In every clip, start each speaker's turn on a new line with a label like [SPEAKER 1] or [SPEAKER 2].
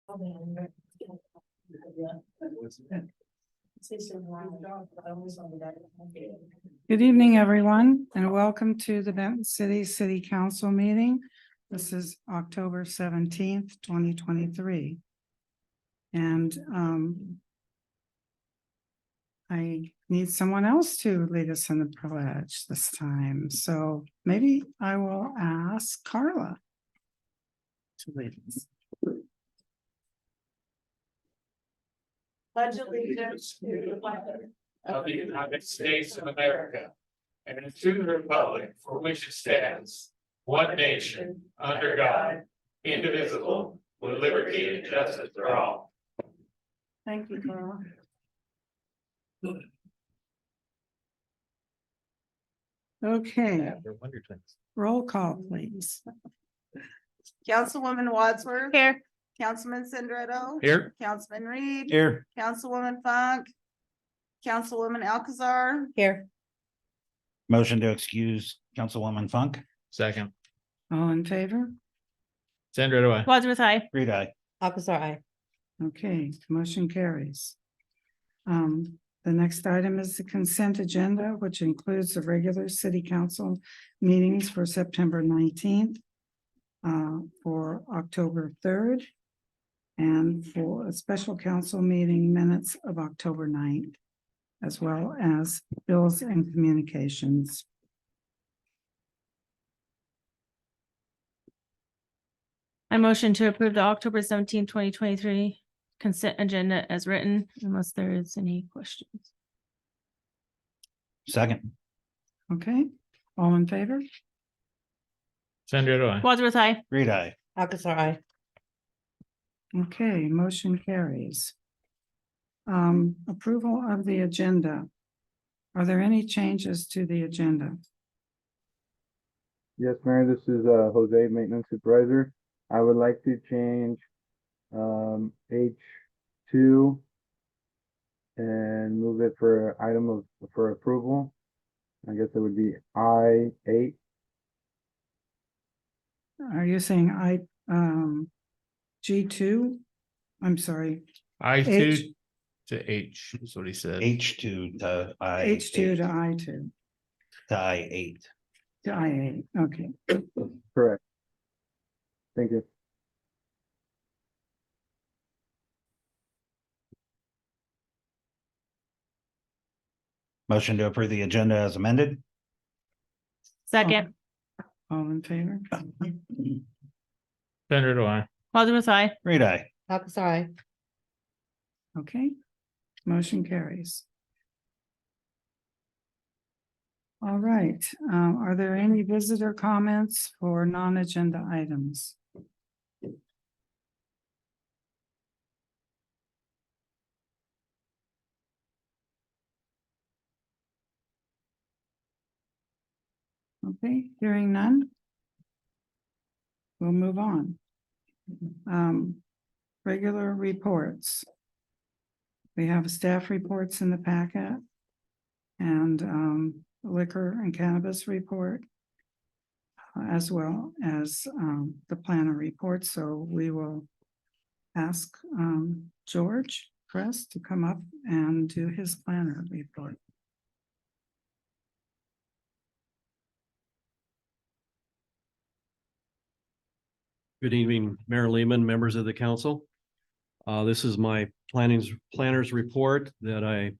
[SPEAKER 1] Good evening, everyone, and welcome to the Benton City Council meeting. This is October 17th, 2023. And I need someone else to lead us in the pledge this time. So maybe I will ask Carla to lead us.
[SPEAKER 2] Pledge allegiance to the flag of the United States of America and to the republic for which it stands, one nation, under God, indivisible, with liberty and justice for all.
[SPEAKER 1] Thank you, Carla. Okay, roll call, please.
[SPEAKER 3] Councilwoman Wadsworth.
[SPEAKER 4] Here.
[SPEAKER 3] Councilman Sindretto.
[SPEAKER 2] Here.
[SPEAKER 3] Councilman Reed.
[SPEAKER 2] Here.
[SPEAKER 3] Councilwoman Funk. Councilwoman Alcazar.
[SPEAKER 4] Here.
[SPEAKER 5] Motion to excuse Councilwoman Funk.
[SPEAKER 2] Second.
[SPEAKER 1] All in favor?
[SPEAKER 2] Sandra, do I?
[SPEAKER 4] Wadsworth, aye.
[SPEAKER 5] Reed, aye.
[SPEAKER 4] Alcazar, aye.
[SPEAKER 1] Okay, motion carries. The next item is the consent agenda, which includes the regular city council meetings for September 19th, for October 3rd, and for a special council meeting minutes of October 9th, as well as bills and communications.
[SPEAKER 4] I motion to approve the October 17, 2023 consent agenda as written, unless there is any questions.
[SPEAKER 5] Second.
[SPEAKER 1] Okay, all in favor?
[SPEAKER 2] Sandra, do I?
[SPEAKER 4] Wadsworth, aye.
[SPEAKER 5] Reed, aye.
[SPEAKER 4] Alcazar, aye.
[SPEAKER 1] Okay, motion carries. Approval of the agenda. Are there any changes to the agenda?
[SPEAKER 6] Yes, Mayor, this is Jose, Maintenance Supervisor. I would like to change H2 and move it for item for approval. I guess it would be I8.
[SPEAKER 1] Are you saying G2? I'm sorry,
[SPEAKER 2] I2
[SPEAKER 1] H.
[SPEAKER 2] to H is what he said.
[SPEAKER 5] H2 to I.
[SPEAKER 1] H2 to I2
[SPEAKER 5] To I8.
[SPEAKER 1] to I8. Okay,
[SPEAKER 6] Correct. Thank you.
[SPEAKER 5] Motion to approve the agenda as amended.
[SPEAKER 4] Second.
[SPEAKER 1] all in favor?
[SPEAKER 2] Sandra, do I?
[SPEAKER 4] Wadsworth, aye.
[SPEAKER 5] Reed, aye.
[SPEAKER 4] Alcazar, aye.
[SPEAKER 1] Okay, motion carries. All right, are there any visitor comments for non-agenda items? Okay, hearing none. We'll move on. Regular reports. We have staff reports in the packet and liquor and cannabis report, as well as the planner report. So we will ask George Press to come up and do his planner report.
[SPEAKER 7] Good evening, Mayor Lehman, members of the council. This is my planner's report that I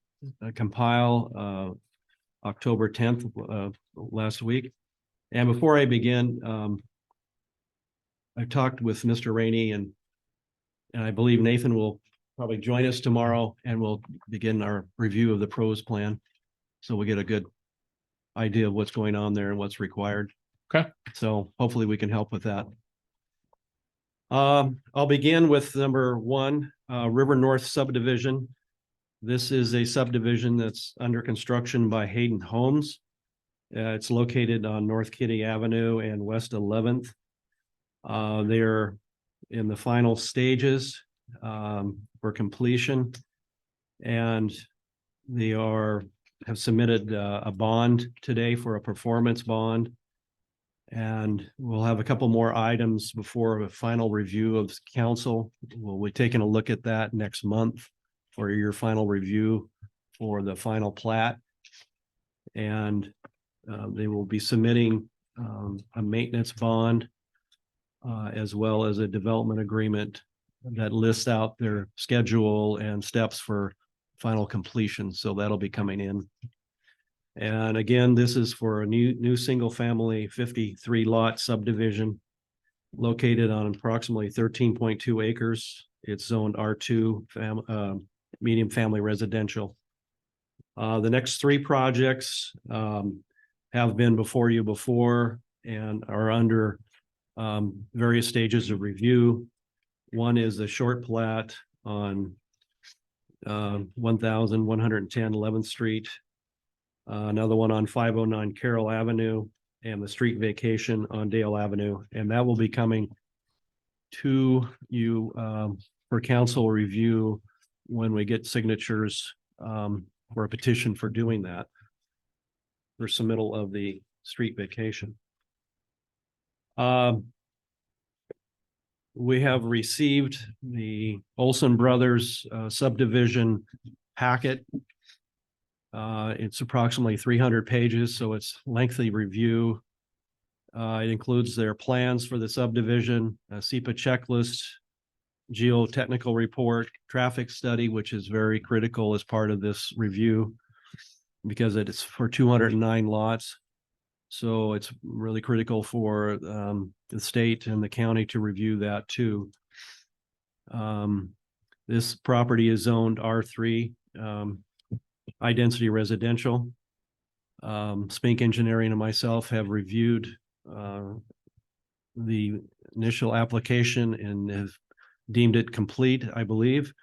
[SPEAKER 7] compile October 10th last week. And before I begin, I talked with Mr. Rainey and I believe Nathan will probably join us tomorrow and we'll begin our review of the pros plan. So we'll get a good idea of what's going on there and what's required.
[SPEAKER 2] Okay.
[SPEAKER 7] So hopefully we can help with that. I'll begin with number 1, River North subdivision. This is a subdivision that's under construction by Hayden Homes. It's located on North Kitty Avenue and West 11th. They're in the final stages for completion, and they have submitted a bond today for a performance bond. And we'll have a couple more items before a final review of council. We'll be taking a look at that next month for your final review for the final plat. And they will be submitting a maintenance bond as well as a development agreement that lists out their schedule and steps for final completion. So that'll be coming in. And again, this is for a new single family 53 lot subdivision located on approximately 13.2 acres. It's zoned R2 medium family residential. The next three projects have been before you before and are under various stages of review. One is a short plat on 1110 11th Street. Another one on 509 Carroll Avenue and the street vacation on Dale Avenue. And that will be coming to you for council review when we get signatures for a petition for doing that. For submittal of the street vacation. We have received the Olson Brothers subdivision packet. It's approximately 300 pages, so it's lengthy review. It includes their plans for the subdivision, a SEPA checklist, geotechnical report, traffic study, which is very critical as part of this review because it is for 209 lots. So it's really critical for the state and the county to review that too. This property is zoned R3, high density residential. Spink Engineering and myself have reviewed the initial application and have deemed it complete, I believe.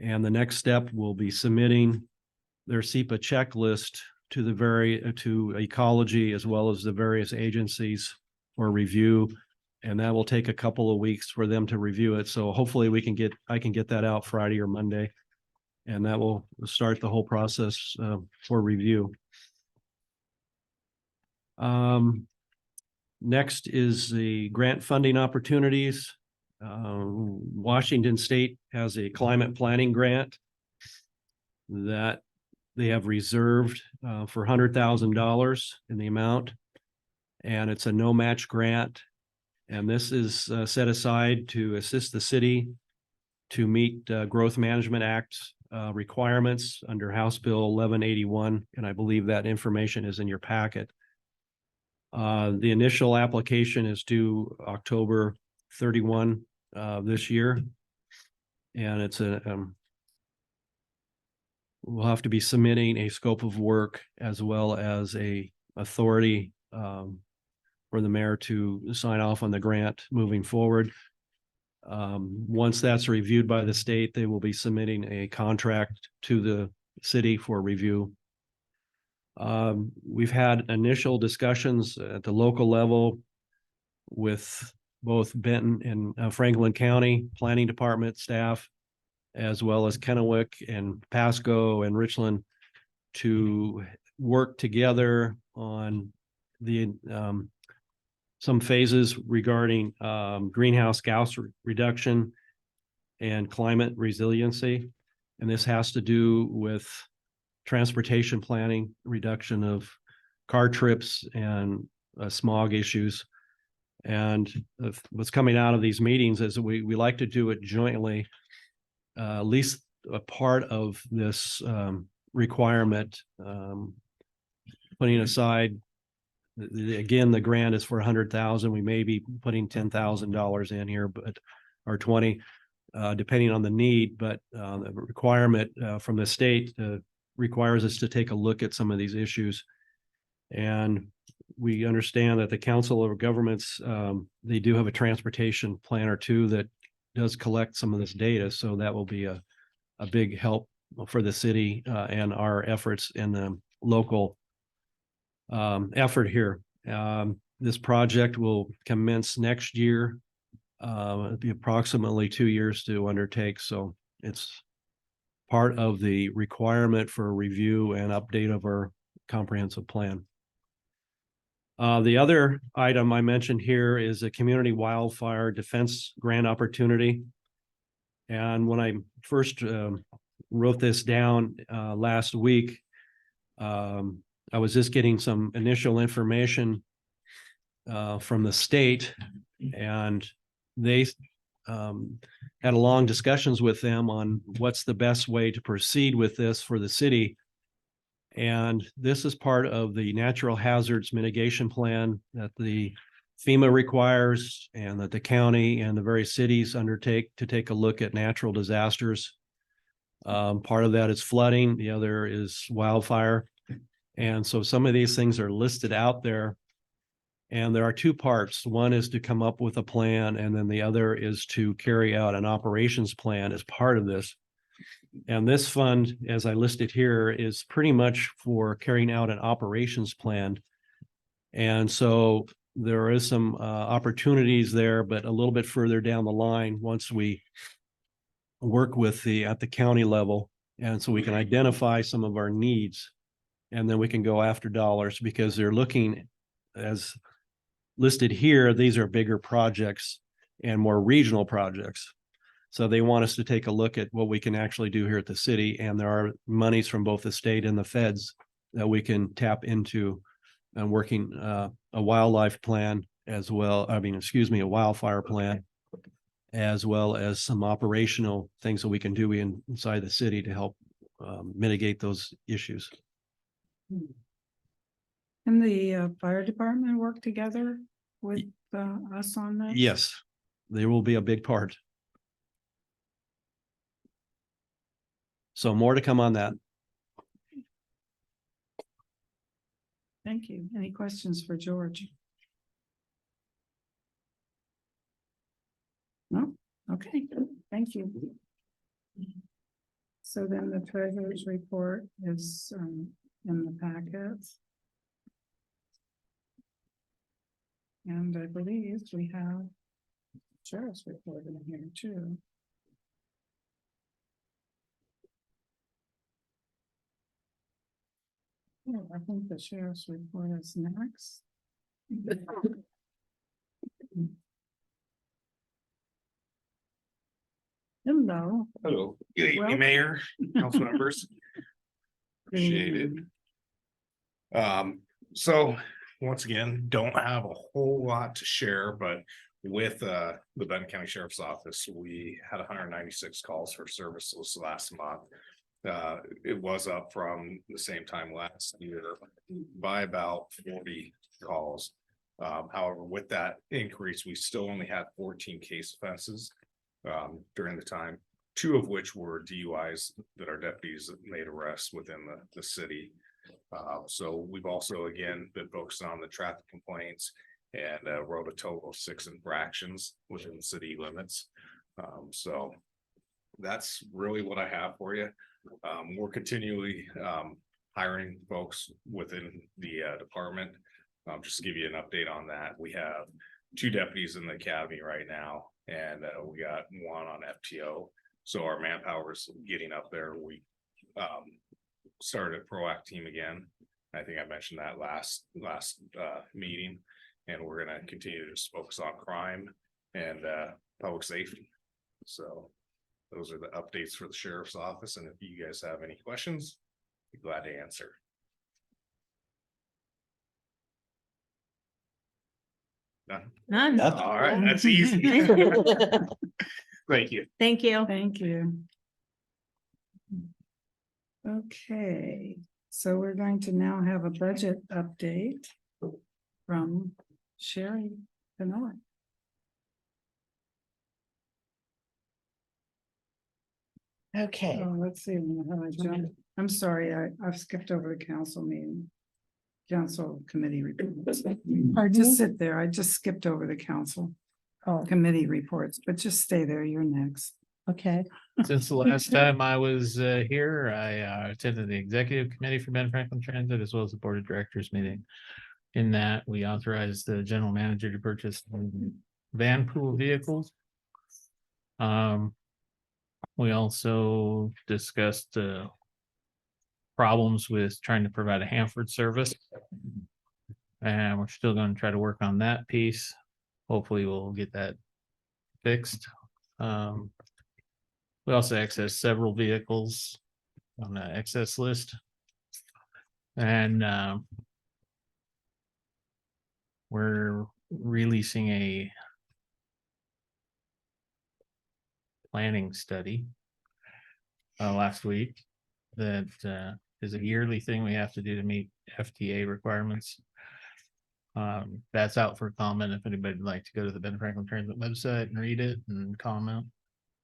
[SPEAKER 7] And the next step will be submitting their SEPA checklist to to ecology as well as the various agencies for review. And that will take a couple of weeks for them to review it. So hopefully I can get that out Friday or Monday. And that will start the whole process for review. Next is the grant funding opportunities. Washington State has a climate planning grant that they have reserved for $100,000 in the amount. And it's a no match grant. And this is set aside to assist the city to meet Growth Management Act requirements under House Bill 1181. And I believe that information is in your packet. The initial application is due October 31 this year. And it's we'll have to be submitting a scope of work as well as a authority for the mayor to sign off on the grant moving forward. Once that's reviewed by the state, they will be submitting a contract to the city for review. We've had initial discussions at the local level with both Benton and Franklin County Planning Department staff, as well as Kennewick and Pasco and Richland, to work together on the some phases regarding greenhouse gas reduction and climate resiliency. And this has to do with transportation planning, reduction of car trips and smog issues. And what's coming out of these meetings is we like to do it jointly. At least a part of this requirement, putting aside, again, the grant is for 100,000. We may be putting $10,000 in here, but or 20, depending on the need. But the requirement from the state requires us to take a look at some of these issues. And we understand that the Council of Governments, they do have a transportation plan or two that does collect some of this data. So that will be a big help for the city and our efforts in the local effort here. This project will commence next year. It'll be approximately 2 years to undertake. So it's part of the requirement for review and update of our comprehensive plan. The other item I mentioned here is a community wildfire defense grant opportunity. And when I first wrote this down last week, I was just getting some initial information from the state, and they had long discussions with them on what's the best way to proceed with this for the city. And this is part of the natural hazards mitigation plan that the FEMA requires and that the county and the various cities undertake to take a look at natural disasters. Part of that is flooding, the other is wildfire. And so some of these things are listed out there. And there are two parts. One is to come up with a plan, and then the other is to carry out an operations plan as part of this. And this fund, as I listed here, is pretty much for carrying out an operations plan. And so there is some opportunities there, but a little bit further down the line, once we work with at the county level, and so we can identify some of our needs, and then we can go after dollars, because they're looking, as listed here, these are bigger projects and more regional projects. So they want us to take a look at what we can actually do here at the city. And there are monies from both the state and the feds that we can tap into and working a wildlife plan as well. I mean, excuse me, a wildfire plan, as well as some operational things that we can do inside the city to help mitigate those issues.
[SPEAKER 1] Can the fire department work together with us on this?
[SPEAKER 7] Yes, they will be a big part. So more to come on that.
[SPEAKER 1] Thank you. Any questions for George? No? Okay, thank you. So then the treasurer's report is in the packets. And I believe we have sheriff's report in here too. Yeah, I think the sheriff's report is next. Hello.
[SPEAKER 8] Hello, good
[SPEAKER 1] Well-
[SPEAKER 8] evening, Mayor, council members. Appreciate it.
[SPEAKER 1] Mm,
[SPEAKER 8] So once again, don't have a whole lot to share, but with the Benton County Sheriff's Office, we had 196 calls for services last month. It was up from the same time last year by about 40 calls. However, with that increase, we still only had 14 case offenses during the time, 2 of which were DUIs that our deputies made arrests within the city. So we've also, again, been focusing on the traffic complaints and wrote a total of 6 infractions within the city limits. So that's really what I have for you. We're continually hiring folks within the department. Just to give you an update on that, we have 2 deputies in the academy right now, and we got 1 on FTO. So our manpower is getting up there. We started a PROACT team again. I think I mentioned that last meeting, and we're gonna continue to just focus on crime and public safety. So those are the updates for the sheriff's office, and if you guys have any questions, I'd be glad to answer. None?
[SPEAKER 4] None.
[SPEAKER 8] All right, that's easy. Thank you.
[SPEAKER 4] Thank you.
[SPEAKER 1] Thank you. Okay, so we're going to now have a budget update from Sherry Benoit.
[SPEAKER 9] Okay,
[SPEAKER 1] Oh, let's see, how I jumped. I'm sorry, I've skipped over the council meeting. Council committee reports.
[SPEAKER 9] Pardon
[SPEAKER 1] Just
[SPEAKER 9] me?
[SPEAKER 1] sit there. I just skipped over the council
[SPEAKER 9] Oh,
[SPEAKER 1] committee reports, but just stay there. You're next.
[SPEAKER 9] okay.
[SPEAKER 2] Since the last time I was here, I attended the executive committee for Ben Franklin Transit as well as the board of directors meeting. In that, we authorized the general manager to purchase van pool vehicles. We also discussed problems with trying to provide a Hanford service. And we're still gonna try to work on that piece. Hopefully we'll get that fixed. We also access several vehicles on the excess list. And we're releasing a planning study last week that is a yearly thing we have to do to meet FTA requirements. That's out for comment if anybody'd like to go to the Ben Franklin Transit website and read it and comment.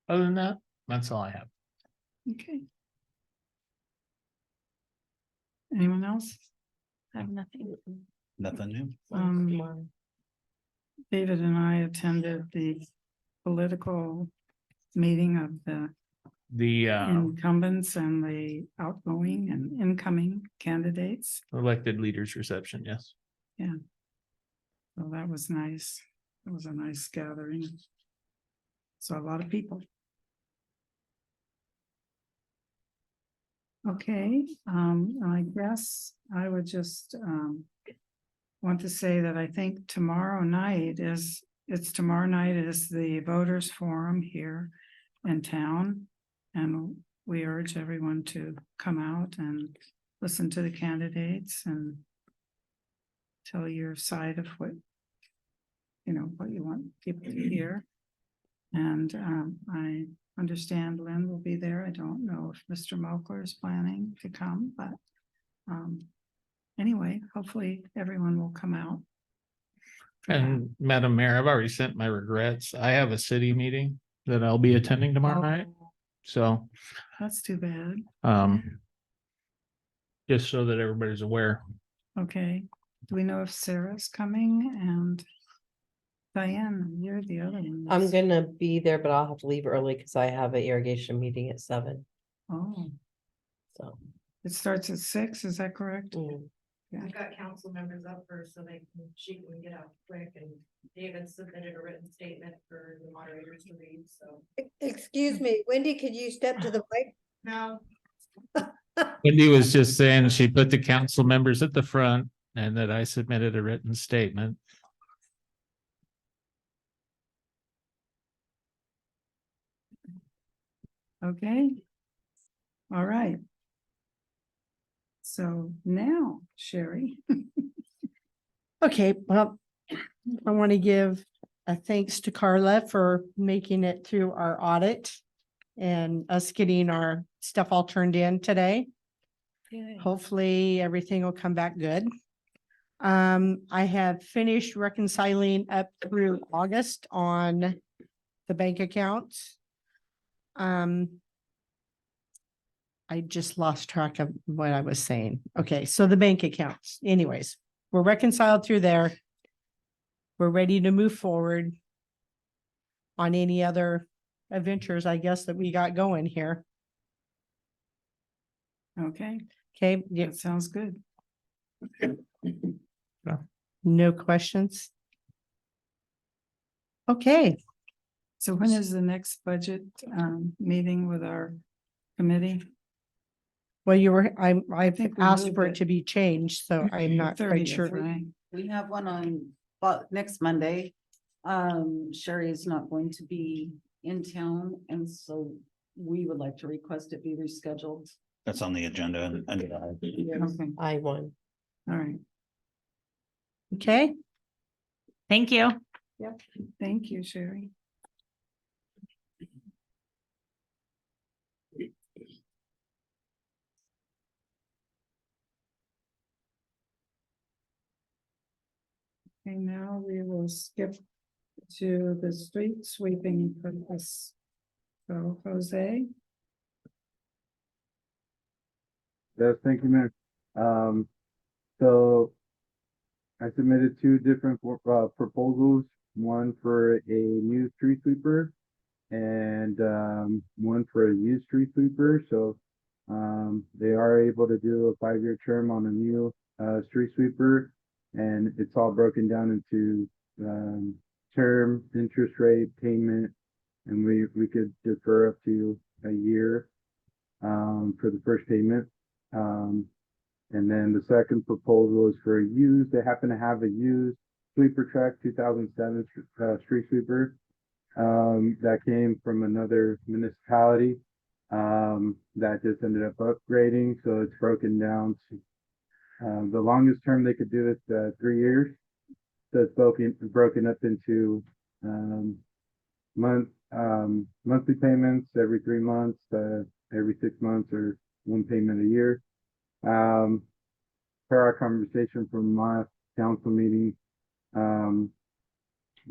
[SPEAKER 2] Other than that, that's all I have.
[SPEAKER 1] Okay. Anyone else?
[SPEAKER 4] I have nothing.
[SPEAKER 5] Nothing new.
[SPEAKER 1] David and I attended the political meeting of the
[SPEAKER 2] The
[SPEAKER 1] incumbents and the outgoing and incoming candidates.
[SPEAKER 2] elected leaders reception, yes.
[SPEAKER 1] So that was nice. It was a nice gathering. So a lot of people. Okay, I guess I would just want to say that I think tomorrow night is the voters forum here in town. And we urge everyone to come out and listen to the candidates and tell your side of what you want people to hear. And I understand Lynn will be there. I don't know if Mr. Mochler is planning to come, but anyway, hopefully everyone will come out.
[SPEAKER 2] And Madam Mayor, I've already sent my regrets. I have a city meeting that I'll be attending tomorrow night. So
[SPEAKER 1] That's too bad.
[SPEAKER 2] just so that everybody's aware.
[SPEAKER 1] Okay, do we know if Sarah's coming? And Diane, you're the other one.
[SPEAKER 10] I'm gonna be there, but I'll have to leave early because I have an irrigation meeting at 7,
[SPEAKER 1] Oh,
[SPEAKER 10] so.
[SPEAKER 1] it starts at 6, is that correct?
[SPEAKER 11] I've got council members up first so she can get out quick, and David submitted a written statement for the moderators to read, so.
[SPEAKER 12] Excuse me, Wendy, could you step to the mic?
[SPEAKER 11] No.
[SPEAKER 2] Wendy was just saying she put the council members at the front and that I submitted a written statement.
[SPEAKER 1] Okay. All right. So now, Sherry.
[SPEAKER 12] Okay, well, I want to give a thanks to Carla for making it through our audit and us getting our stuff all turned in today. Hopefully, everything will come back good. I have finished reconciling up through August on the bank accounts. I just lost track of what I was saying. Okay, so the bank accounts, anyways, we're reconciled through there. We're ready to move forward on any other adventures, I guess, that we got going here.
[SPEAKER 1] Okay,
[SPEAKER 12] Okay, yeah,
[SPEAKER 1] that sounds good.
[SPEAKER 12] no questions? Okay,
[SPEAKER 1] So when is the next budget meeting with our committee?
[SPEAKER 12] well, I've
[SPEAKER 1] think we
[SPEAKER 12] asked
[SPEAKER 1] moved
[SPEAKER 12] for
[SPEAKER 1] it.
[SPEAKER 12] it to be changed, so I'm not quite
[SPEAKER 1] 30th,
[SPEAKER 12] sure.
[SPEAKER 1] right?
[SPEAKER 3] We have one on, next Monday. Sherry is not going to be in town, and so we would like to request it be rescheduled.
[SPEAKER 5] That's on the agenda and
[SPEAKER 1] Okay,
[SPEAKER 10] I won.
[SPEAKER 1] all right.
[SPEAKER 12] Okay,
[SPEAKER 4] Thank you.
[SPEAKER 1] Thank you, Sherry. Okay, now we will skip to the street sweeping purpose. So Jose,
[SPEAKER 6] Yes, thank you, Mayor. So I submitted 2 different proposals, one for a new street sweeper and one for a used street sweeper. So they are able to do a 5-year term on a new street sweeper, and it's all broken down into term, interest rate, payment, and we could defer up to a year for the first payment. And then the second proposal is for a used, they happen to have a used sweeper truck, 2007 street sweeper. That came from another municipality. That just ended up upgrading, so it's broken down to, the longest term they could do is 3 years. So it's broken up into, monthly payments every 3 months, every 6 months, or one payment a year. Per our conversation from last council meeting,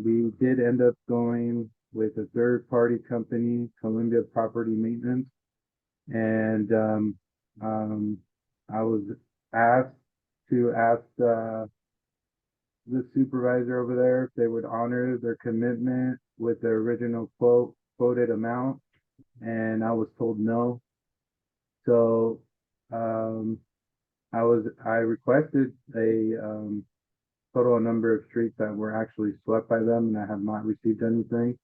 [SPEAKER 6] we did end up going with a third party company, Columbia Property Maintenance. And I was asked to ask the supervisor over there if they would honor their commitment with the original quoted amount, and I was told no. So I requested a total number of streets that were actually swept by them, and I have not received anything.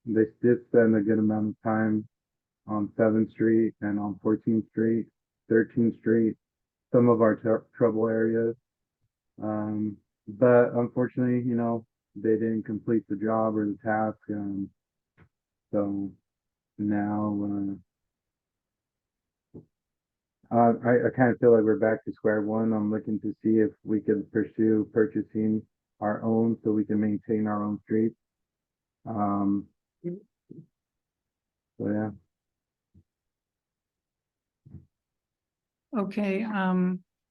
[SPEAKER 6] They did spend a good amount of time on 7th Street and on 14th Street, 13th Street, some of our trouble areas. But unfortunately, they didn't complete the job or the task. So now I kind of feel like we're back to square one. I'm looking to see if we can pursue purchasing our own so we can maintain our own streets. So yeah.
[SPEAKER 1] Okay,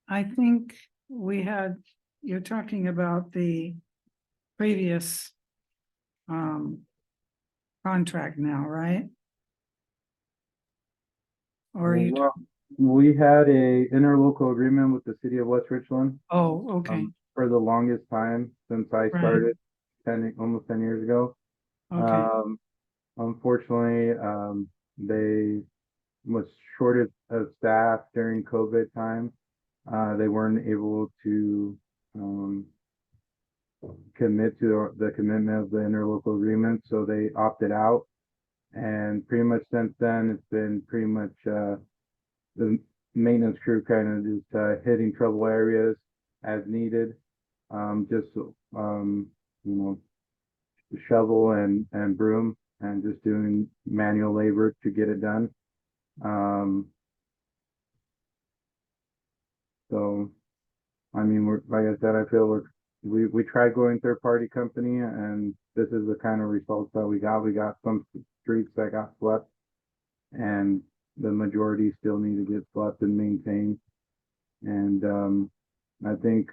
[SPEAKER 1] I think you're talking about the previous contract now, right? Or are you,
[SPEAKER 6] Well, we had a interlocal agreement with the city of West Richland
[SPEAKER 1] okay,
[SPEAKER 6] for the longest time since I started almost 10 years ago.
[SPEAKER 1] okay,
[SPEAKER 6] Unfortunately, they was short of staff during COVID time. They weren't able to commit to the commitment of the interlocal agreement, so they opted out. And pretty much since then, it's been pretty much the maintenance crew kind of just hitting trouble areas as needed. Just shovel and broom, and just doing manual labor to get it done. So, I mean, like I said, I feel we tried going third party company, and this is the kind of results that we got. We got some streets that got swept, and the majority still need to get swept and maintained. And I think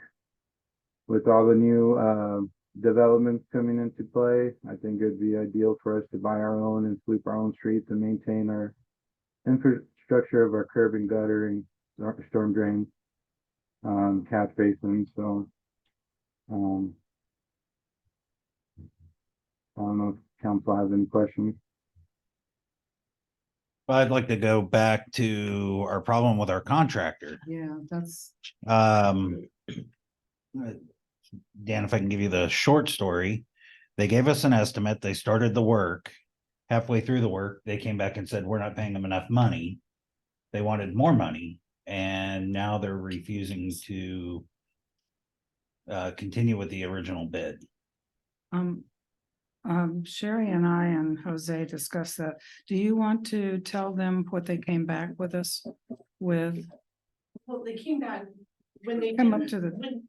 [SPEAKER 6] with all the new developments coming into play, I think it'd be ideal for us to buy our own and sweep our own streets and maintain our infrastructure of our curb and gutter and storm drains, catch basins. So I don't know if council has any questions.
[SPEAKER 5] I'd like to go back to our problem with our contractor.
[SPEAKER 1] yeah, that's,
[SPEAKER 5] Dan, if I can give you the short story, they gave us an estimate. They started the work. Halfway through the work, they came back and said, we're not paying them enough money. They wanted more money, and now they're refusing to continue with the original bid.
[SPEAKER 1] Sherry and I and Jose discussed that. Do you want to tell them what they came back with us with?
[SPEAKER 12] Well, they came back when they
[SPEAKER 1] Come up to the,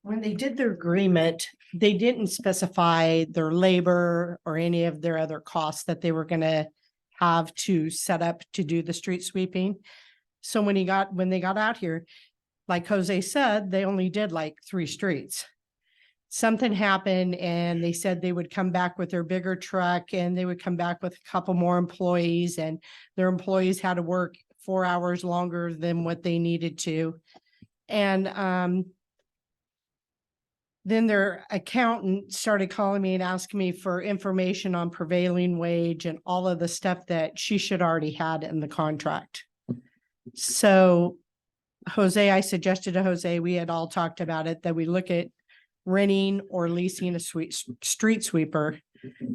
[SPEAKER 12] when they did their agreement, they didn't specify their labor or any of their other costs that they were gonna have to set up to do the street sweeping. So when they got out here, like Jose said, they only did like 3 streets. Something happened and they said they would come back with their bigger truck, and they would come back with a couple more employees, and their employees had to work 4 hours longer than what they needed to. And then their accountant started calling me and asking me for information on prevailing wage and all of the stuff that she should already had in the contract. So I suggested to Jose, we had all talked about it, that we look at renting or leasing a street sweeper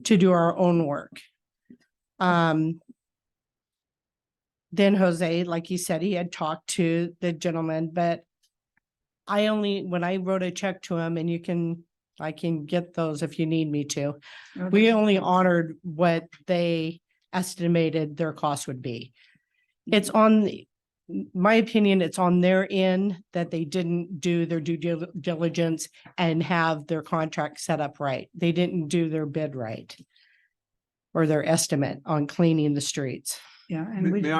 [SPEAKER 12] to do our own work. then Jose, like he said, he had talked to the gentleman, but when I wrote a check to him, and I can get those if you need me to. We only honored what they estimated their cost would be. It's my opinion, it's on their end that they didn't do their due diligence and have their contract set up right. They didn't do their bid right. Or their estimate on cleaning the streets.
[SPEAKER 1] Yeah, and we,
[SPEAKER 13] May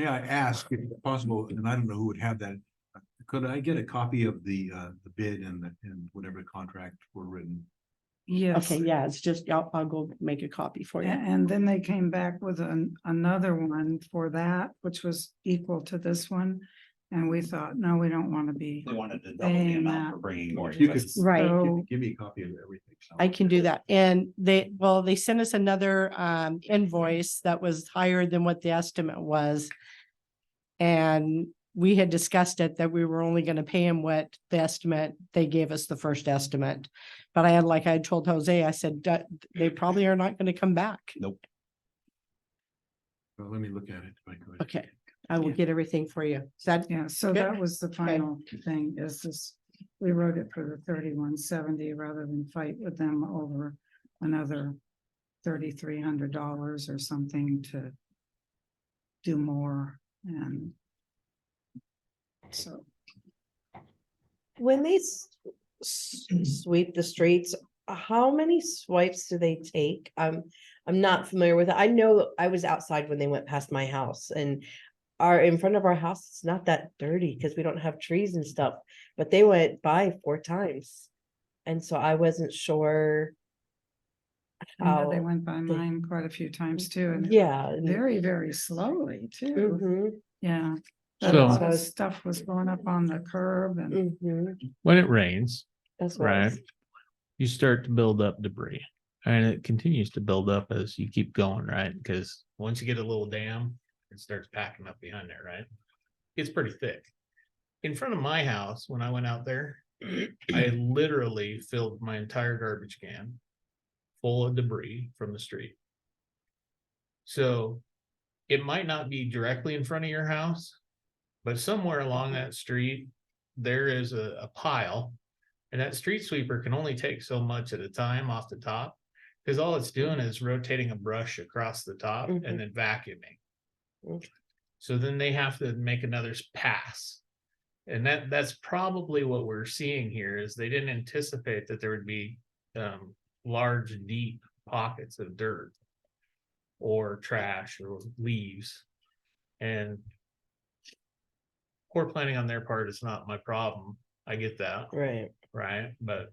[SPEAKER 13] I ask if possible, and I don't know who would have that, could I get a copy of the bid and whatever contract were written?
[SPEAKER 1] yes.
[SPEAKER 12] Okay, yeah, it's just, I'll go make a copy for you.
[SPEAKER 1] And then they came back with another one for that, which was equal to this one. And we thought, no, we don't want to be.
[SPEAKER 5] They wanted to double the
[SPEAKER 1] paying
[SPEAKER 5] amount
[SPEAKER 1] that.
[SPEAKER 5] for bringing more.
[SPEAKER 13] You could
[SPEAKER 12] Right.
[SPEAKER 1] So,
[SPEAKER 13] give me a copy of everything. so.
[SPEAKER 12] I can do that. And they sent us another invoice that was higher than what the estimate was. And we had discussed it that we were only going to pay him what the estimate, they gave us the first estimate. But I told Jose, I said, they probably are not going to come back.
[SPEAKER 5] Nope.
[SPEAKER 13] Well, let me look at it if I could.
[SPEAKER 12] Okay, I will
[SPEAKER 1] Yeah.
[SPEAKER 12] get everything for you. Is that,
[SPEAKER 1] yeah, so
[SPEAKER 12] Good.
[SPEAKER 1] that was the final thing is this, we wrote it for the 3170 rather than fight with them over another $3,300 or something to do more. And so,
[SPEAKER 10] When they sweep the streets, how many swipes do they take? I'm not familiar with it. I know I was outside when they went past my house, and in front of our house, it's not that dirty because we don't have trees and stuff, but they went by 4 times. And so I wasn't sure
[SPEAKER 1] yeah, they
[SPEAKER 10] how,
[SPEAKER 1] went by mine quite a few times too, and
[SPEAKER 10] yeah.
[SPEAKER 1] very, very slowly too.
[SPEAKER 10] Mhm,
[SPEAKER 1] Yeah.
[SPEAKER 2] So-
[SPEAKER 1] That lot of stuff was going up on the curb and
[SPEAKER 10] mhm.
[SPEAKER 2] When it rains,
[SPEAKER 10] That's what I
[SPEAKER 2] right,
[SPEAKER 10] was-
[SPEAKER 2] you start to build up debris. And it continues to build up as you keep going, right? Because once you get a little dam, it starts packing up behind there, right? It's pretty thick. In front of my house, when I went out there, I literally filled my entire garbage can full of debris from the street. So it might not be directly in front of your house, but somewhere along that street, there is a pile. And that street sweeper can only take so much at a time off the top. Because all it's doing is rotating a brush across the top
[SPEAKER 10] Mhm.
[SPEAKER 2] and then vacuuming.
[SPEAKER 10] Okay.
[SPEAKER 2] So then they have to make another pass. And that's probably what we're seeing here is they didn't anticipate that there would be large, deep pockets of dirt or trash or leaves. And poor planning on their part is not my problem. I get that.
[SPEAKER 10] Right.
[SPEAKER 2] Right, but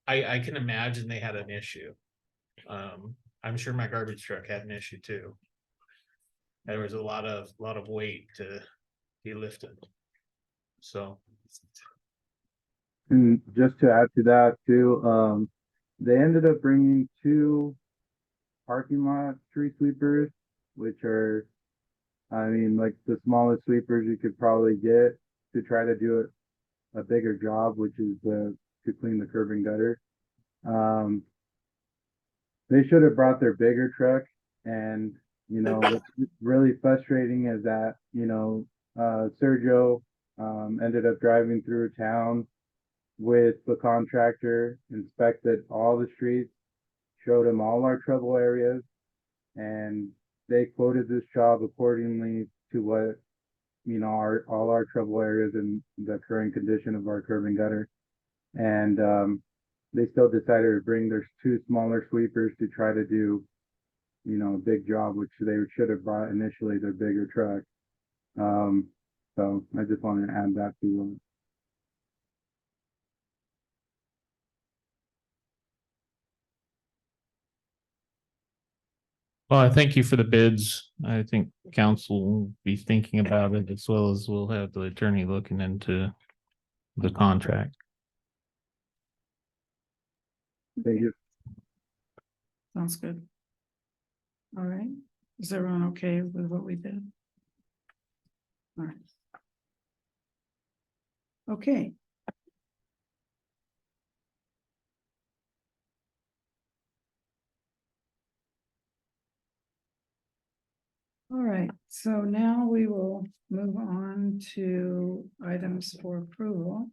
[SPEAKER 2] I can imagine they had an issue. I'm sure my garbage truck had an issue too. There was a lot of weight to be lifted. So,
[SPEAKER 6] And just to add to that too, they ended up bringing 2 parking lot street sweepers, which are, I mean, like the smallest sweepers you could probably get to try to do a bigger job, which is to clean the curb and gutter. They should have brought their bigger truck, and what's really frustrating is that Sergio ended up driving through town with the contractor, inspected all the streets, showed him all our trouble areas, and they quoted this job accordingly to what all our trouble areas and the current condition of our curb and gutter. And they still decided to bring their 2 smaller sweepers to try to do a big job, which they should have brought initially their bigger truck. So I just wanted to add that to them.
[SPEAKER 2] well, I thank you for the bids. I think council will be thinking about it as well as we'll have the attorney looking into the contract.
[SPEAKER 6] Thank you.
[SPEAKER 1] sounds good. All right, is everyone okay with what we did? All right. Okay. All right, so now we will move on to items for approval.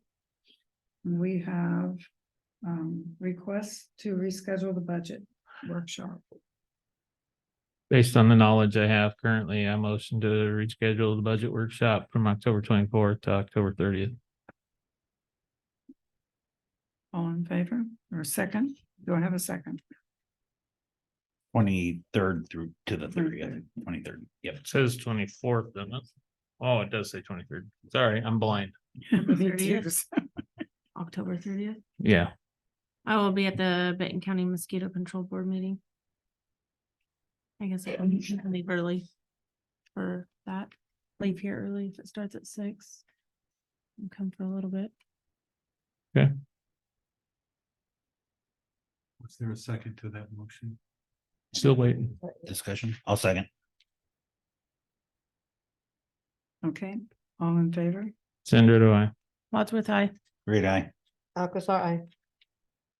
[SPEAKER 1] We have requests to reschedule the budget workshop.
[SPEAKER 2] Based on the knowledge I have currently, I motion to reschedule the budget workshop from October 24th to October 30th.
[SPEAKER 1] All in favor or second? Do I have a second?
[SPEAKER 5] 23rd through to the 30th, 23rd. Yep.
[SPEAKER 2] It says 24th, doesn't it? Oh, it does say 23rd. Sorry, I'm blind.
[SPEAKER 1] Me too.
[SPEAKER 4] October 30th.
[SPEAKER 2] Yeah.
[SPEAKER 4] I will be at the Benton County Mosquito Control Board meeting. I guess I can leave early for that. Leave here early if it starts at 6. And come for a little bit.
[SPEAKER 13] Was there a second to that motion?
[SPEAKER 2] Still waiting.
[SPEAKER 5] Discussion. I'll second.
[SPEAKER 1] Okay, all in favor?
[SPEAKER 2] Sandra, do I?
[SPEAKER 4] Wadsworth, aye.
[SPEAKER 5] Great eye.
[SPEAKER 10] Alcazar, I.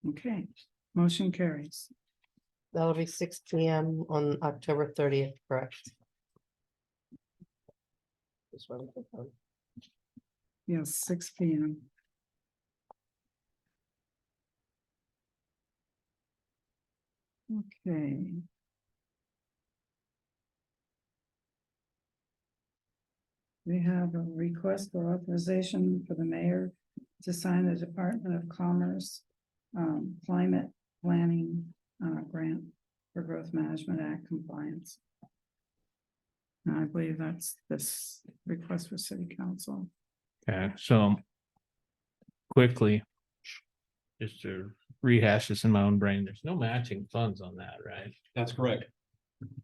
[SPEAKER 1] Okay, motion carries.
[SPEAKER 10] That'll be 6 p.m. on October 30th, correct? Just wanted to confirm.
[SPEAKER 1] Yes, 6 p.m. Okay. We have a request for authorization for the mayor to sign the Department of Commerce climate planning grant for Growth Management Act compliance. And I believe that's this request for city council.
[SPEAKER 2] Okay, so quickly, just to rehash this in my own brain, there's no matching funds on that, right?
[SPEAKER 7] That's correct.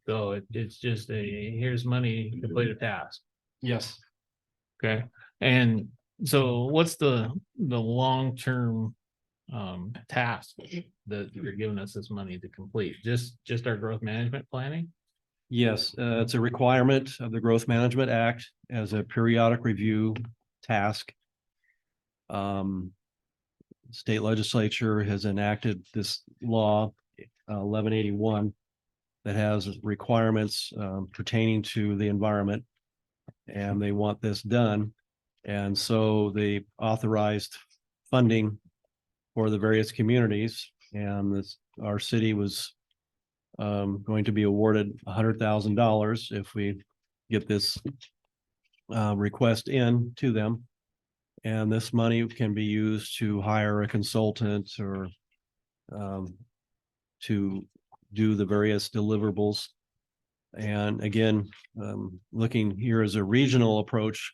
[SPEAKER 2] So it's just here's money to complete a task.
[SPEAKER 7] Yes.
[SPEAKER 2] Okay, and so what's the long-term task that you're giving us this money to complete? Just our growth management planning?
[SPEAKER 7] Yes, it's a requirement of the Growth Management Act as a periodic review task. State legislature has enacted this law, 1181, that has requirements pertaining to the environment. And they want this done. And so they authorized funding for the various communities. And our city was going to be awarded $100,000 if we get this request in to them. And this money can be used to hire a consultant or to do the various deliverables. And again, looking here as a regional approach,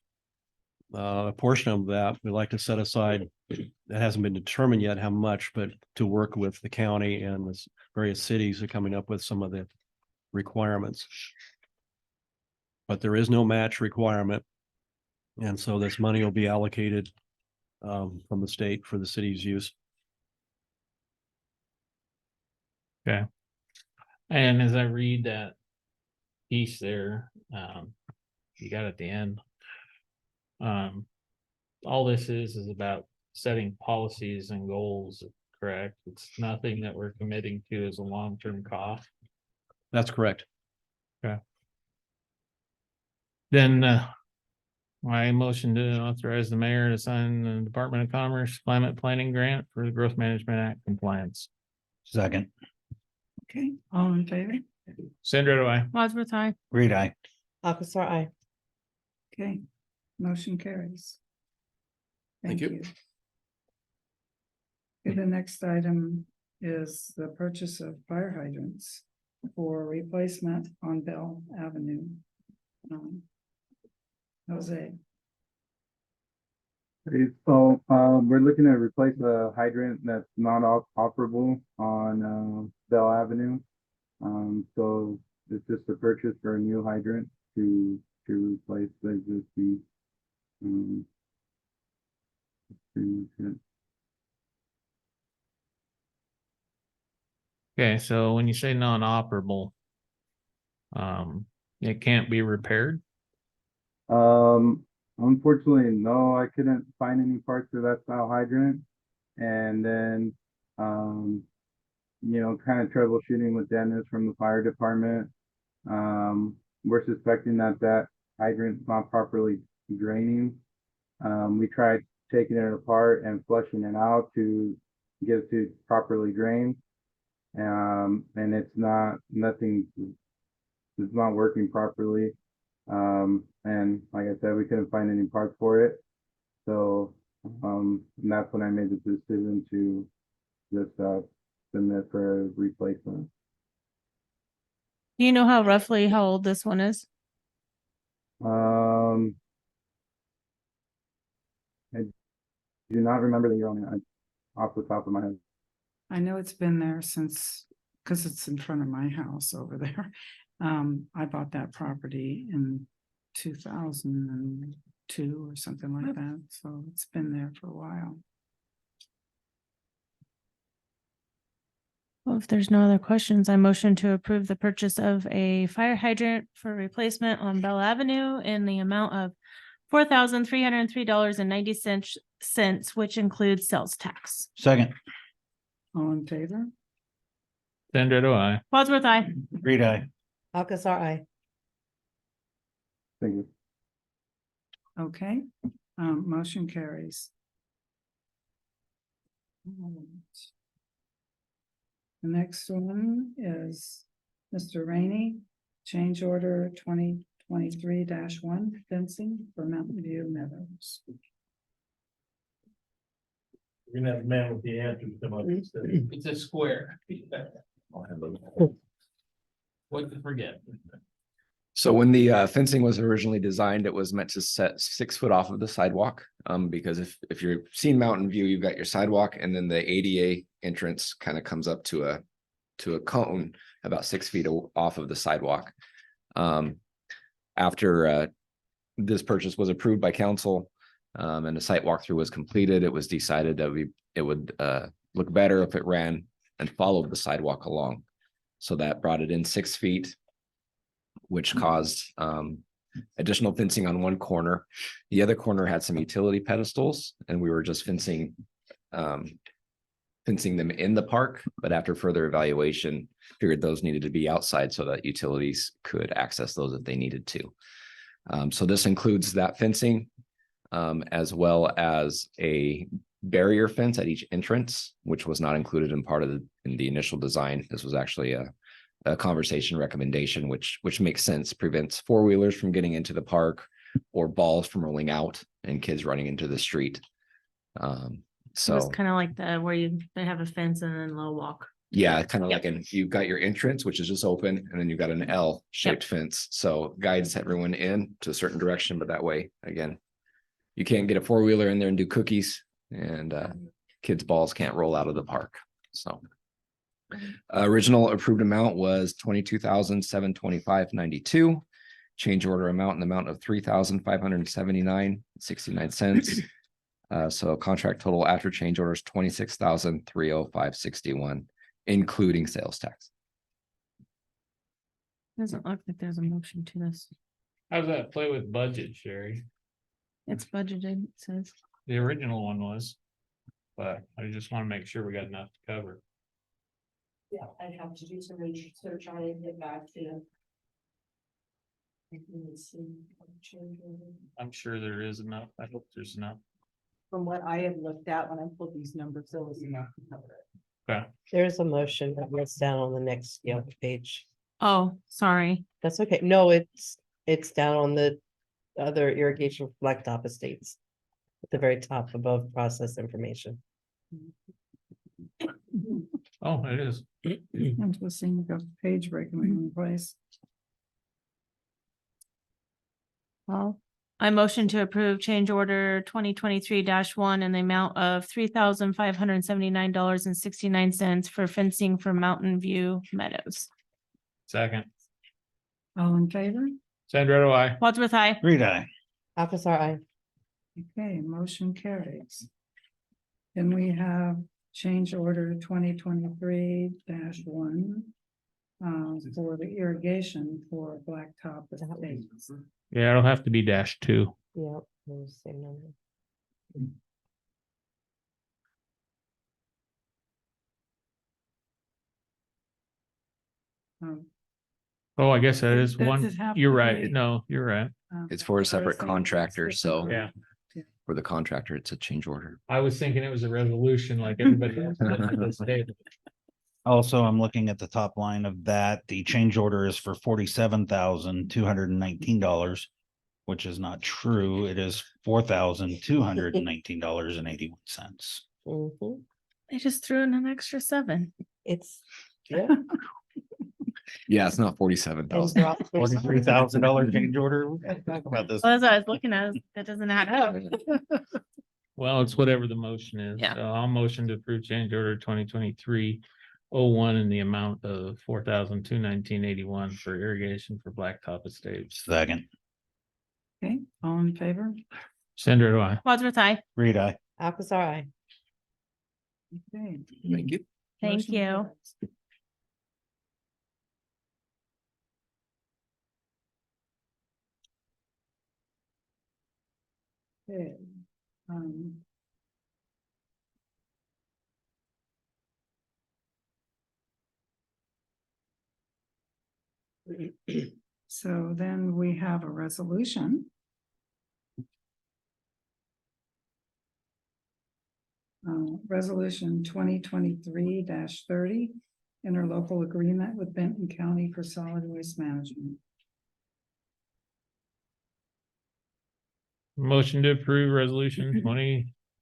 [SPEAKER 7] a portion of that we'd like to set aside. That hasn't been determined yet how much, but to work with the county and the various cities are coming up with some of the requirements. But there is no match requirement. And so this money will be allocated from the state for the city's use.
[SPEAKER 2] Okay. And as I read that piece there, you got at the end. All this is about setting policies and goals, correct? It's nothing that we're committing to as a long-term cost.
[SPEAKER 7] That's correct.
[SPEAKER 2] Okay. Then my motion to authorize the mayor to sign the Department of Commerce Climate Planning Grant for the Growth Management Act compliance.
[SPEAKER 5] Second.
[SPEAKER 1] Okay, all in favor?
[SPEAKER 2] Sandra, do I?
[SPEAKER 4] Wadsworth, aye.
[SPEAKER 5] Great eye.
[SPEAKER 10] Alcazar, I.
[SPEAKER 1] Okay, motion carries.
[SPEAKER 7] Thank you.
[SPEAKER 1] Okay, the next item is the purchase of fire hydrants for replacement on Bell Avenue. Jose.
[SPEAKER 6] Okay, so, we're looking to replace a hydrant that's not operable on, Bell Avenue. So it's just a purchase for a new hydrant to replace the existing. Pretty much it.
[SPEAKER 2] Okay, so when you say non-operable, it can't be repaired.
[SPEAKER 6] Unfortunately, no, I couldn't find any parts of that style hydrant. And then, kind of troubleshooting with Dennis from the fire department. we're suspecting that that hydrant's not properly draining. We tried taking it apart and flushing it out to get it to properly drain. And it's not working properly. And like I said, we couldn't find any parts for it. So, and that's when I made the decision to just, submit for a replacement.
[SPEAKER 4] Do you know how old this one is?
[SPEAKER 6] I do not remember the year on it off the top of my head.
[SPEAKER 1] I know it's been there since, because it's in front of my house over there. I bought that property in 2002 or something like that, so it's been there for a while.
[SPEAKER 4] Well, if there's no other questions, I motion to approve the purchase of a fire hydrant for replacement on Bell Avenue in the amount of $4,303.90, which includes sales tax.
[SPEAKER 5] Second,
[SPEAKER 1] All in favor?
[SPEAKER 2] Sandra, do I?
[SPEAKER 4] Wadsworth, aye.
[SPEAKER 5] read I.
[SPEAKER 10] Alcazar, I.
[SPEAKER 6] Thank you.
[SPEAKER 1] Okay, motion carries. The next one is Mr. Rainey, change order 2023-1 fencing for Mountain View Meadows.
[SPEAKER 2] We're gonna have a man with the answer come up and say, it's a square. What to forget?
[SPEAKER 14] So when the fencing was originally designed, it was meant to set 6 foot off of the sidewalk. Because if you're seeing Mountain View, you've got your sidewalk and then the ADA entrance kind of comes up to a cone about 6 feet off of the sidewalk. After this purchase was approved by council and the site walkthrough was completed, it was decided that it would look better if it ran and followed the sidewalk along. So that brought it in 6 feet, which caused additional fencing on one corner. The other corner had some utility pedestals, and we were just fencing them in the park. But after further evaluation, figured those needed to be outside so that utilities could access those if they needed to. So this includes that fencing, as well as a barrier fence at each entrance, which was not included in in the initial design. This was actually a conversation recommendation, which makes sense, prevents 4-wheelers from getting into the park or balls from rolling out and kids running into the street.
[SPEAKER 4] So it's kind of like they have a fence and then low walk.
[SPEAKER 14] Yeah, kind of like you've got your entrance, which is just open, and then you've got an L-shaped fence. So guides everyone in to a certain direction, but that way, again, you can't get a 4-wheeler in there and do cookies, and kids' balls can't roll out of the park. So original approved amount was $22,725.92. Change order amount in the amount of $3,579.69. So contract total after change order is $26,305.61, including sales tax.
[SPEAKER 4] Doesn't look like there's a motion to this.
[SPEAKER 2] How does that play with budget, Sherry?
[SPEAKER 4] It's budgeted, it says.
[SPEAKER 2] The original one was, but I just want to make sure we got enough to cover.
[SPEAKER 11] Yeah, I'd have to do some research on it and get back to you.
[SPEAKER 2] I'm sure there is enough. I hope there's enough.
[SPEAKER 3] From what I have looked at, when I pulled these numbers, there was enough to cover it.
[SPEAKER 2] Okay.
[SPEAKER 10] There's a motion that was down on the next page.
[SPEAKER 4] Oh, sorry.
[SPEAKER 10] That's okay. No, it's down on the other irrigation blacktop estates. At the very top above process information.
[SPEAKER 2] Oh, it is.
[SPEAKER 1] I'm just seeing the page break in place.
[SPEAKER 4] Well, I motion to approve change order 2023-1 in the amount of $3,579.69 for fencing for Mountain View Meadows.
[SPEAKER 2] Second.
[SPEAKER 1] All in favor?
[SPEAKER 2] Sandra, do I?
[SPEAKER 4] Wadsworth, aye.
[SPEAKER 5] Read I.
[SPEAKER 10] Alcazar, I.
[SPEAKER 1] Okay, motion carries. Then we have change order 2023-1 for the irrigation for Blacktop Estates.
[SPEAKER 2] Yeah, it'll have to be -2.
[SPEAKER 10] Yeah, same number.
[SPEAKER 2] Oh, I guess that is
[SPEAKER 1] Does
[SPEAKER 2] one.
[SPEAKER 1] it have
[SPEAKER 2] You're
[SPEAKER 1] to
[SPEAKER 2] right.
[SPEAKER 1] be-
[SPEAKER 2] No, you're right.
[SPEAKER 14] It's for a separate
[SPEAKER 1] Or is it-
[SPEAKER 14] contractor,
[SPEAKER 1] it's
[SPEAKER 14] so
[SPEAKER 2] Yeah.
[SPEAKER 14] for the contractor, it's a change order.
[SPEAKER 2] I was thinking it was a resolution like everybody else. at this table.
[SPEAKER 5] Also, I'm looking at the top line of that. The change order is for $47,219, which is not true. It is $4,219.81.
[SPEAKER 10] Mhm.
[SPEAKER 4] They just threw in an extra 7.
[SPEAKER 10] It's, yeah.
[SPEAKER 14] Yeah, it's not 47,000.
[SPEAKER 10] And drop-
[SPEAKER 5] $43,000 change order. We gotta talk about this.
[SPEAKER 4] Well, that's what I was looking at. That doesn't add up.
[SPEAKER 2] Well, it's whatever the motion is.
[SPEAKER 4] Yeah.
[SPEAKER 2] So I'll motion to approve change order 2023-01 in the amount of $4,219.81 for irrigation for Blacktop Estates.
[SPEAKER 5] Second,
[SPEAKER 1] Okay, all in favor?
[SPEAKER 2] Sandra, do I?
[SPEAKER 4] Wadsworth, aye.
[SPEAKER 5] read I.
[SPEAKER 10] Alcazar, aye.
[SPEAKER 1] Okay.
[SPEAKER 14] Thank you.
[SPEAKER 4] Thank
[SPEAKER 1] Motion
[SPEAKER 4] you.
[SPEAKER 1] carries. Okay. um, So then we have a resolution. Resolution 2023-30, interlocal agreement with Benton County for solid waste management.
[SPEAKER 2] Motion to approve resolution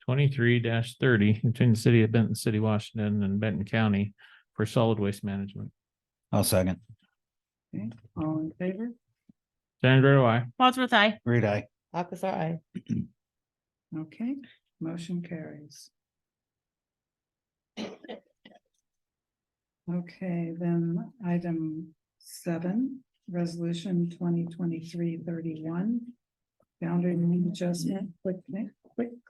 [SPEAKER 2] 2023-30 between the city of Benton, City, Washington and Benton County for solid waste management.
[SPEAKER 5] I'll second,
[SPEAKER 1] Okay, all in favor?
[SPEAKER 2] Sandra, do I?
[SPEAKER 4] Wadsworth, aye.
[SPEAKER 5] read I.
[SPEAKER 10] Alcazar, aye.
[SPEAKER 1] Okay, motion carries. Okay, then item 7, resolution 2023-31. Boundary line adjustment, quick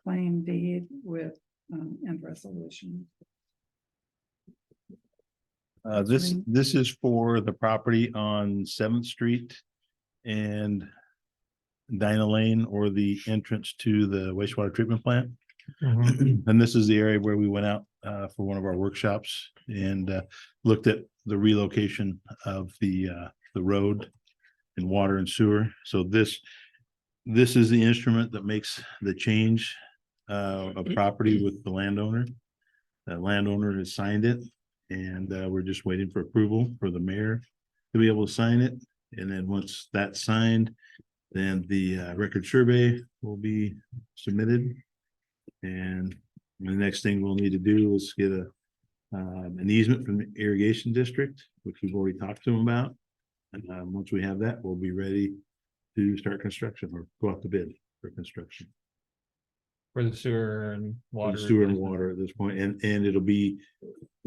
[SPEAKER 1] claim deed with, and resolution.
[SPEAKER 13] This is for the property on 7th Street and Dinah Lane, or the entrance to the wastewater treatment plant. And this is the area where we went out for one of our workshops and looked at the relocation of the road and water and sewer. So this is the instrument that makes the change of property with the landowner. The landowner has signed it, and we're just waiting for approval for the mayor to be able to sign it. And then once that's signed, then the record survey will be submitted. And the next thing we'll need to do is get an easement from the irrigation district, which we've already talked to them about. And once we have that, we'll be ready to start construction or go out to bid for construction.
[SPEAKER 2] For the sewer and
[SPEAKER 13] For
[SPEAKER 2] water.
[SPEAKER 13] the sewer and water at this point, and it'll be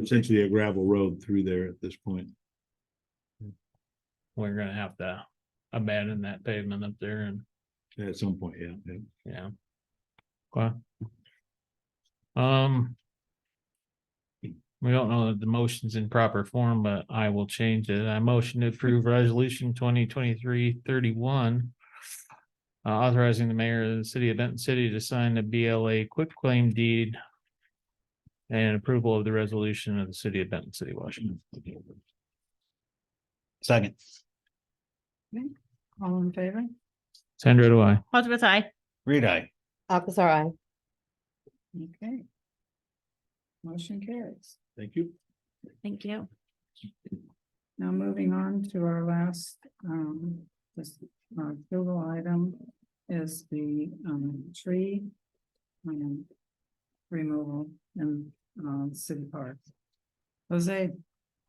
[SPEAKER 13] essentially a gravel road through there at this point.
[SPEAKER 2] We're gonna have to abandon that pavement up there and,
[SPEAKER 13] At some point, yeah.
[SPEAKER 2] yeah. Okay. We don't know that the motion's in proper form, but I will change it. I motion to approve resolution 2023-31. Authorizing the mayor of the city of Benton City to sign the BLA quitclaim deed. And approval of the resolution of the city of Benton, City, Washington.
[SPEAKER 5] Second,
[SPEAKER 1] All in favor?
[SPEAKER 2] Sandra, do I?
[SPEAKER 4] Wadsworth, aye.
[SPEAKER 5] read I.
[SPEAKER 10] Alcazar, aye.
[SPEAKER 1] Okay. Motion carries.
[SPEAKER 13] Thank you.
[SPEAKER 4] Thank you.
[SPEAKER 1] Now moving on to our last, this, Google item is the, tree. Removal in, city park. Jose,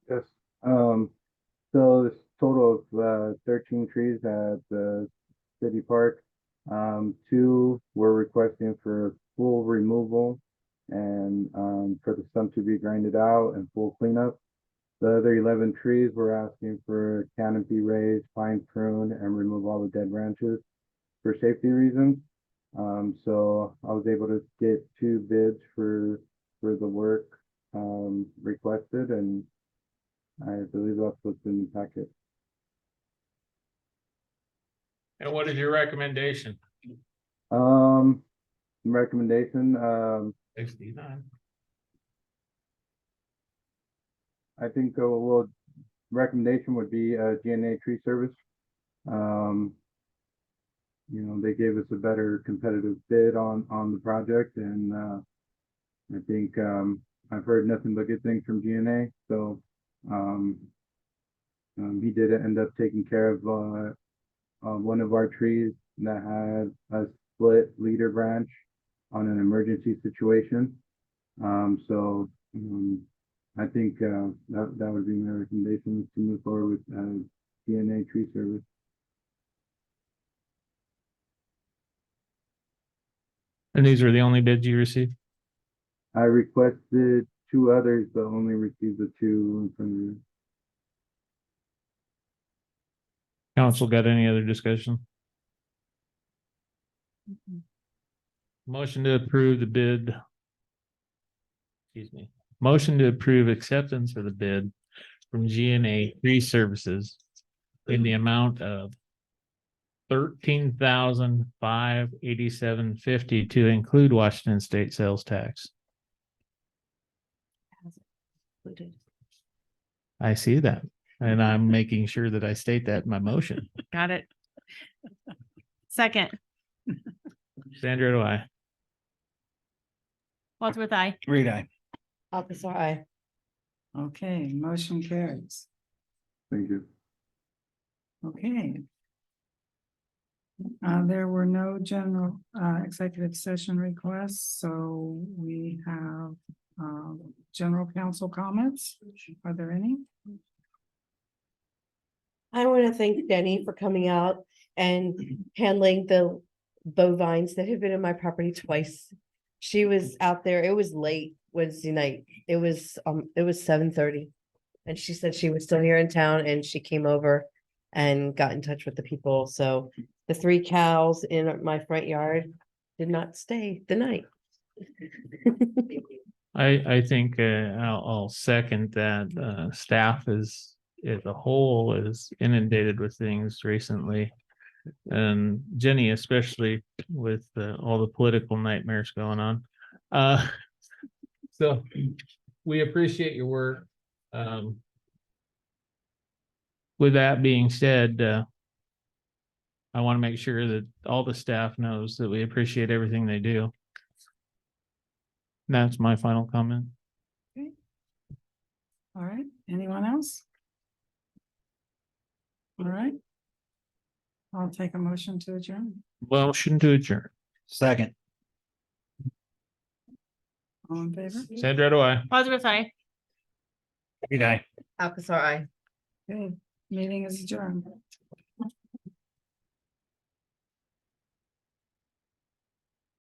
[SPEAKER 6] Yes, so this total of 13 trees at the city park. 2 were requesting for full removal and for the stump to be grinded out and full cleanup. The other 11 trees were asking for canopy raise, pine prune, and remove all the dead branches for safety reasons. So I was able to get 2 bids for the work requested, and I believe that's what's in the packet.
[SPEAKER 2] And what is your recommendation?
[SPEAKER 6] Recommendation,
[SPEAKER 2] 69.
[SPEAKER 6] I think we'll recommendation would be GNA Tree Service. You know, they gave us a better competitive bid on the project, and I think I've heard nothing but good things from GNA. So he did end up taking care of one of our trees that had a split leader branch on an emergency situation. So I think that would be my recommendation to move forward with GNA Tree Service.
[SPEAKER 2] And these were the only bids you received?
[SPEAKER 6] I requested 2 others, but only received the 2 from you.
[SPEAKER 2] Council got any other discussion? Motion to approve the bid. Excuse me. Motion to approve acceptance of the bid from GNA Tree Services in the amount of $13,587.50 to include Washington State sales tax. I see that, and I'm making sure that I state that in my motion.
[SPEAKER 4] Got it. Second,
[SPEAKER 2] Sandra, do I?
[SPEAKER 4] Wadsworth, aye.
[SPEAKER 5] Reed, aye.
[SPEAKER 10] Officer, I.
[SPEAKER 1] Okay, motion carries.
[SPEAKER 6] Thank you.
[SPEAKER 1] Okay. There were no general executive session requests, so we have general council comments. Are there any?
[SPEAKER 10] I want to thank Denny for coming out and handling the bovines that have been in my property twice. She was out there. It was late Wednesday night. It was 7:30. And she said she was still here in town, and she came over and got in touch with the people. So the 3 cows in my front yard did not stay the night.
[SPEAKER 2] I think I'll second that. Staff is, as a whole, is inundated with things recently. And Jenny, especially with all the political nightmares going on. So we appreciate your work. With that being said, I want to make sure that all the staff knows that we appreciate everything they do. That's my final comment.
[SPEAKER 1] All right, anyone else? All right. I'll take a motion to adjourn.
[SPEAKER 2] Motion to adjourn.
[SPEAKER 5] Second.
[SPEAKER 1] All in favor?
[SPEAKER 2] Sandra, do I?
[SPEAKER 4] Wadsworth, aye.
[SPEAKER 5] Reed, aye.
[SPEAKER 10] Officer, I.
[SPEAKER 1] Okay, meeting is adjourned.